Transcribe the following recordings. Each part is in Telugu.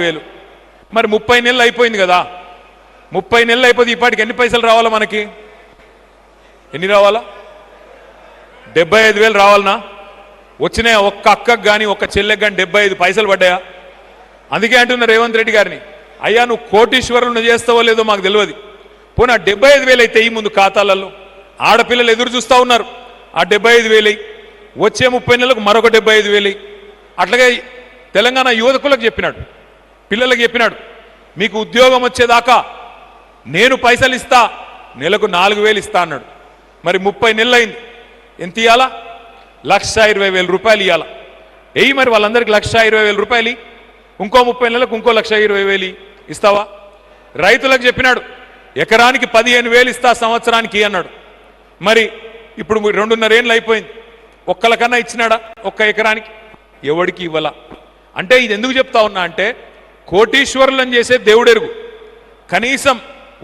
వేలు. మరి 30 నెలలు అయిపోయింది కదా, 30 నెలలు అయిపోతే ఇప్పటికి ఎన్ని పైసలు రావాలా? మనకి ఎన్ని రావాలా? 75,000 రావాలనా? వచ్చినాయా? ఒక్క అక్కకు కానీ ఒక్క చెల్లెకి కానీ 75 పైసలు పడ్డాయా? అందుకే అంటున్నా రేవంత్ రెడ్డి గారిని, అయ్యా నువ్వు కోటీశ్వరులను చేస్తావో లేదో మాకు తెలియదు, పోనీ 75,000 అయితే ఈ ముందు ఖాతాలలో ఆడపిల్లలు ఎదురు చూస్తూ ఉన్నారు. ఆ 75,000 వచ్చే 30 నెలలకు మరొక 75,000. అట్లాగే తెలంగాణ యువకులకు చెప్పినాడు, పిల్లలకు చెప్పినాడు, మీకు ఉద్యోగం వచ్చేదాకా నేను పైసలు ఇస్తా, నెలకు 4,000 ఇస్తా అన్నాడు. మరి 30 నెలలు అయింది, ఎంత ఇవ్వాలా? 1,20,000 రూపాయలు ఇవ్వాలా? మరి వాళ్ళందరికీ 1,20,000 రూపాయలు, ఇంకో 30 నెలలకు ఇంకో 1,20,000 ఇస్తావా? రైతులకు చెప్పినాడు, ఎకరానికి 15,000 ఇస్తా సంవత్సరానికి అన్నాడు. మరి ఇప్పుడు 2.5 ఏళ్ళు అయిపోయింది, ఒక్కలకన్నా ఇచ్చినాడా? ఒక్క ఎకరానికి ఎవడికి ఇవ్వాల? అంటే ఇది ఎందుకు చెప్తా ఉన్నా అంటే, కోటీశ్వరులను చేసే దేవుడెరుగు, కనీసం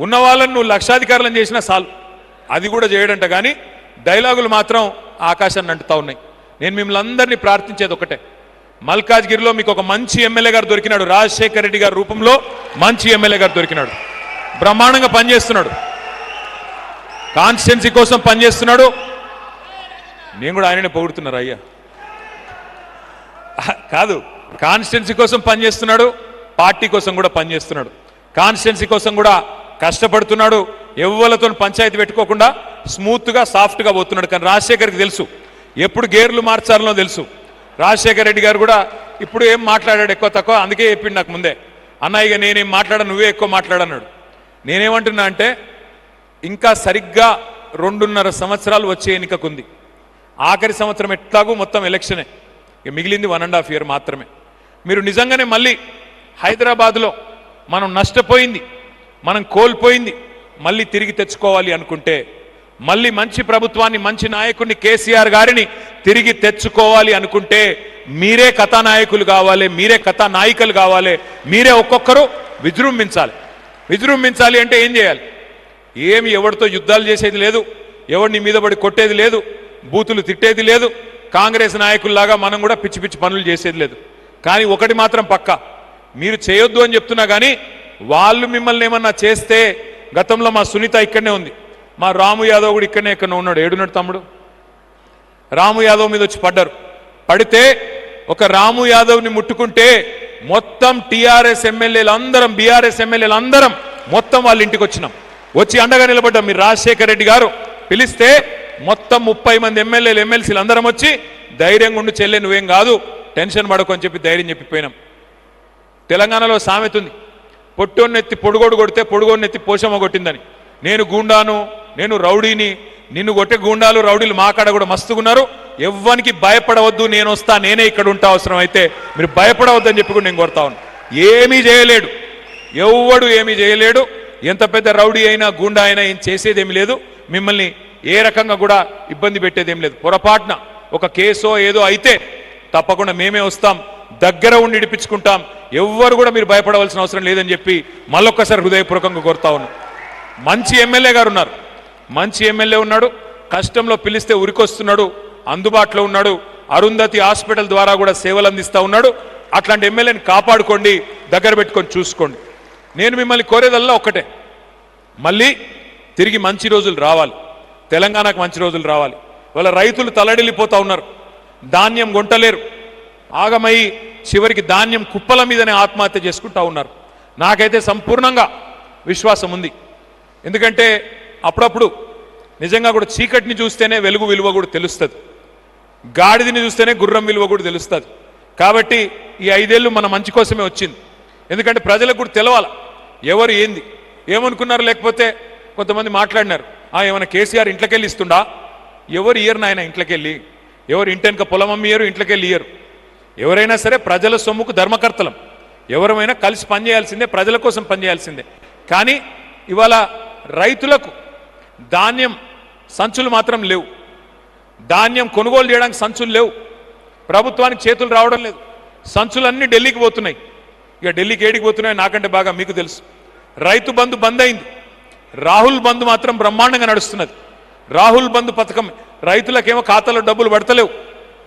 ఉన్న వాళ్ళని నువ్వు లక్షాధికారులను చేసినా చాలు, అది కూడా చేయడంట. కానీ డైలాగులు మాత్రం ఆకాశాన్ని అంటుతా ఉన్నాయి. నేను మిమ్మల్ని అందరినీ ప్రార్థించేది ఒకటే, మల్కాజ్గిరిలో మీకు ఒక మంచి ఎమ్మెల్యే గారు దొరికినాడు, రాజశేఖర్ రెడ్డి గారి రూపంలో మంచి ఎమ్మెల్యే గారు దొరికినాడు. బ్రహ్మాండంగా పనిచేస్తున్నాడు, కాన్స్టిట్యున్సీ కోసం పనిచేస్తున్నాడు. నేను కూడా ఆయననే పొగుడుతున్నారు, అయ్యా కాదు, కాన్స్టిట్యున్సీ కోసం పనిచేస్తున్నాడు, పార్టీ కోసం కూడా పనిచేస్తున్నాడు, కాన్స్టిట్యున్సీ కోసం కూడా కష్టపడుతున్నాడు. ఎవ్వలతో పంచాయతీ పెట్టుకోకుండా స్మూత్గా సాఫ్ట్గా పోతున్నాడు. కానీ రాజశేఖర్కి తెలుసు ఎప్పుడు గేర్లు మార్చాలనో తెలుసు. రాజశేఖర్ రెడ్డి గారు కూడా ఇప్పుడు ఏం మాట్లాడాడు ఎక్కువ తక్కువ, అందుకే చెప్పిండు నాకు ముందే, అన్న ఇక నేనేం మాట్లాడా, నువ్వే ఎక్కువ మాట్లాడన్నాడు. నేనేమంటున్నా అంటే, ఇంకా సరిగ్గా 2.5 సంవత్సరాలు వచ్చే ఎన్నికకుంది. ఆఖరి సంవత్సరం ఎట్లాగూ మొత్తం ఎలక్షనే, ఇక మిగిలింది 1.5 year మాత్రమే. మీరు నిజంగానే మళ్ళీ హైదరాబాద్లో మనం నష్టపోయింది, మనం కోల్పోయింది మళ్ళీ తిరిగి తెచ్చుకోవాలి అనుకుంటే, మళ్ళీ మంచి ప్రభుత్వాన్ని, మంచి నాయకుడిని, కేసీఆర్ గారిని తిరిగి తెచ్చుకోవాలి అనుకుంటే, మీరే కథానాయకులు కావాలి, మీరే కథానాయికలు కావాలి, మీరే ఒక్కొక్కరు విజృంభించాలి. విజృంభించాలి అంటే ఏం చేయాలి? ఏమి ఎవరితో యుద్ధాలు చేసేది లేదు, ఎవరిని మీద పడి కొట్టేది లేదు, బూతులు తిట్టేది లేదు, కాంగ్రెస్ నాయకుల్లాగా మనం కూడా పిచ్చి పిచ్చి పనులు చేసేది లేదు. కానీ ఒకటి మాత్రం పక్కా, మీరు చేయొద్దు అని చెప్తున్నా కానీ వాళ్ళు మిమ్మల్ని ఏమన్నా చేస్తే, గతంలో మా సునీత ఇక్కడనే ఉంది, మా రాము యాదవ్ కూడా ఇక్కడనే ఎక్కడ ఉన్నాడు, ఏడున్నాడు తమ్ముడు, రాము యాదవ్ మీద వచ్చి పడ్డారు. పడితే ఒక రాము యాదవ్ని ముట్టుకుంటే మొత్తం టీఆర్ఎస్ ఎమ్మెల్యేలు అందరం, బీఆర్ఎస్ ఎమ్మెల్యేలు అందరం మొత్తం వాళ్ళ ఇంటికి వచ్చినాం, వచ్చి అండగా నిలబడ్డాం. మీరు రాజశేఖర్ రెడ్డి గారు పిలిస్తే మొత్తం 30 మంది ఎమ్మెల్యేలు, ఎమ్మెల్సీలు అందరం వచ్చి ధైర్యంగా ఉండి, చెల్లె నువ్వేం కాదు, టెన్షన్ పడకు అని చెప్పి ధైర్యం చెప్పిపోయినాం. తెలంగాణలో సామెత ఉంది, పొట్టోన్నెత్తి పొడుగోడు కొడితే పొడుగోన్నెత్తి పోషమ్మ కొట్టిందని. నేను గూండాను, నేను రౌడీని, నిన్ను కొట్టే గూండాలు రౌడీలు మా కాడ కూడా మస్తుగున్నారు, ఎవ్వనికి భయపడవద్దు, నేను వస్తా, నేనే ఇక్కడ ఉంటా, అవసరం అయితే మీరు భయపడవద్దని చెప్పి కూడా నేను కొడతా ఉన్నాను. ఏమీ చేయలేడు, ఎవ్వడు ఏమీ చేయలేడు, ఎంత పెద్ద రౌడీ అయినా గూండా అయినా ఏం చేసేదేమి లేదు, మిమ్మల్ని ఏ రకంగా కూడా ఇబ్బంది పెట్టేదేం లేదు. పొరపాటున ఒక కేసో ఏదో అయితే తప్పకుండా మేమే వస్తాం, దగ్గర ఉండి ఇడిపించుకుంటాం, ఎవ్వరు కూడా మీరు భయపడవలసిన అవసరం లేదని చెప్పి మళ్ళొక్కసారి హృదయపూర్వకంగా కోరుతా ఉన్నాం. మంచి ఎమ్మెల్యే గారు ఉన్నారు, మంచి ఎమ్మెల్యే ఉన్నాడు, కష్టంలో పిలిస్తే ఉరికొస్తున్నాడు, అందుబాటులో ఉన్నాడు, అరుంధతి హాస్పిటల్ ద్వారా కూడా సేవలు అందిస్తూ ఉన్నాడు. అట్లాంటి ఎమ్మెల్యేని కాపాడుకోండి, దగ్గర పెట్టుకొని చూసుకోండి. నేను మిమ్మల్ని కోరేదల్లా ఒక్కటే, మళ్ళీ తిరిగి మంచి రోజులు రావాలి, తెలంగాణకు మంచి రోజులు రావాలి. వాళ్ళ రైతులు తలడిల్లిపోతూ ఉన్నారు, ధాన్యం కొంటలేరు, ఆగమై చివరికి ధాన్యం కుప్పల మీదనే ఆత్మహత్య చేసుకుంటూ ఉన్నారు. నాకైతే సంపూర్ణంగా విశ్వాసం ఉంది, ఎందుకంటే అప్పుడప్పుడు నిజంగా కూడా చీకటిని చూస్తేనే వెలుగు విలువ కూడా తెలుస్తుంది, గాడిదని చూస్తేనే గుర్రం విలువ కూడా తెలుస్తుంది. కాబట్టి ఈ 5 ఏళ్ళు మన మంచి కోసమే వచ్చింది, ఎందుకంటే ప్రజలకు కూడా తెలవాలి ఎవరు ఏంది. ఏమనుకున్నారు, లేకపోతే కొంతమంది మాట్లాడినారు, ఏమైనా కేసీఆర్ ఇంట్లోకెళ్ళి ఇస్తుండా? ఎవరు ఇయ్యరు నాయన ఇంట్లోకెళ్ళి, ఎవరు ఇంటెనక పొలం అమ్మియరు, ఇంట్లోకెళ్ళి ఇయ్యరు. ఎవరైనా సరే ప్రజల సొమ్ముకు ధర్మకర్తలం, ఎవరైనా కలిసి పనిచేయాల్సిందే, ప్రజల కోసం పనిచేయాల్సిందే. కానీ ఇవాళ రైతులకు ధాన్యం సంచులు మాత్రం లేవు, ధాన్యం కొనుగోలు చేయడానికి సంచులు లేవు, ప్రభుత్వానికి చేతులు రావడం లేదు, సంచులన్నీ ఢిల్లీకి పోతున్నాయి. ఇక ఢిల్లీకి ఏడికి పోతున్నాయో నాకంటే బాగా మీకు తెలుసు. రైతు బంధు బంద్ అయింది, రాహుల్ బంధు మాత్రం బ్రహ్మాండంగా నడుస్తున్నది. రాహుల్ బంధు పథకం రైతులకేమో ఖాతాలో డబ్బులు పడతలేవు,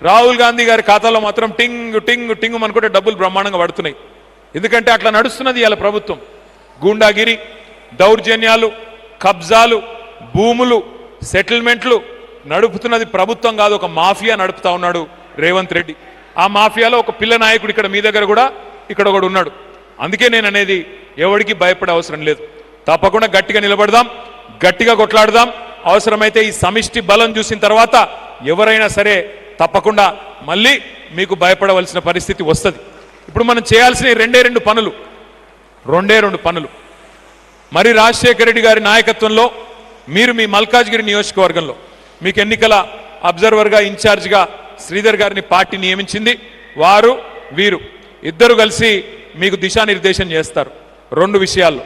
రాహుల్ గాంధీ గారి ఖాతాలో మాత్రం టింగ్ టింగ్ టింగ్ అనుకుంటే డబ్బులు బ్రహ్మాండంగా పడుతున్నాయి. ఎందుకంటే అట్లా నడుస్తున్నది ఇవాళ ప్రభుత్వం. గూండాగిరి, దౌర్జన్యాలు, కబ్జాలు, భూములు, సెటిల్మెంట్లు నడుపుతున్నది ప్రభుత్వం కాదు, ఒక మాఫియా నడుపుతా ఉన్నాడు రేవంత్ రెడ్డి. ఆ మాఫియాలో ఒక పిల్ల నాయకుడు ఇక్కడ మీ దగ్గర కూడా ఇక్కడ ఒకడు ఉన్నాడు. అందుకే నేను అనేది ఎవరికి భయపడే అవసరం లేదు. తప్పకుండా గట్టిగా నిలబడదాం, గట్టిగా కొట్లాడదాం. అవసరమైతే ఈ సమిష్టి బలం చూసిన తర్వాత ఎవరైనా సరే తప్పకుండా మళ్ళీ మీకు భయపడవలసిన పరిస్థితి వస్తుంది. ఇప్పుడు మనం చేయాల్సిన రెండే రెండు పనులు. మరి రాజశేఖర రెడ్డి గారి నాయకత్వంలో మీరు మీ మల్కాజ్గిరి నియోజకవర్గంలో మీకు ఎన్నికల అబ్జర్వర్గా ఇన్ఛార్జిగా శ్రీధర్ గారిని పార్టీ నియమించింది. వీరు ఇద్దరు కలిసి మీకు దిశానిర్దేశం చేస్తారు 2 విషయాల్లో.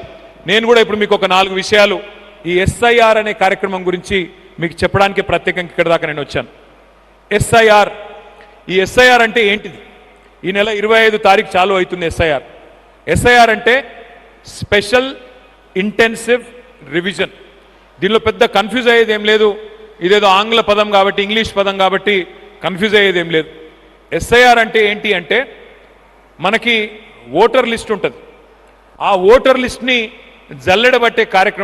నేను కూడా ఇప్పుడు మీకు ఒక 4 విషయాలు ఈ ఎస్ఐఆర్ అనే కార్యక్రమం గురించి మీకు చెప్పడానికి ప్రత్యేకంగా ఇక్కడ దాకా నేను వచ్చాను. ఈ ఎస్ఐఆర్ అంటే ఏంటిది? ఈ నెల 25 తారీఖు చాలు అవుతుంది ఎస్ఐఆర్ అంటే స్పెషల్ ఇంటెన్సివ్ రివిజన్. దీనిలో పెద్ద కన్ఫ్యూజ్ అయ్యేది ఏం లేదు. ఇదేదో ఆంగ్ల పదం కాబట్టి, ఇంగ్లీష్ పదం కాబట్టి కన్ఫ్యూజ్ అయ్యేది ఏం లేదు. ఎస్ఐఆర్ అంటే ఏంటి అంటే మనకి ఓటర్ లిస్ట్ ఉంటుంది. ఆ ఓటర్ లిస్ట్ని జల్లెడబట్టే కార్యక్రమం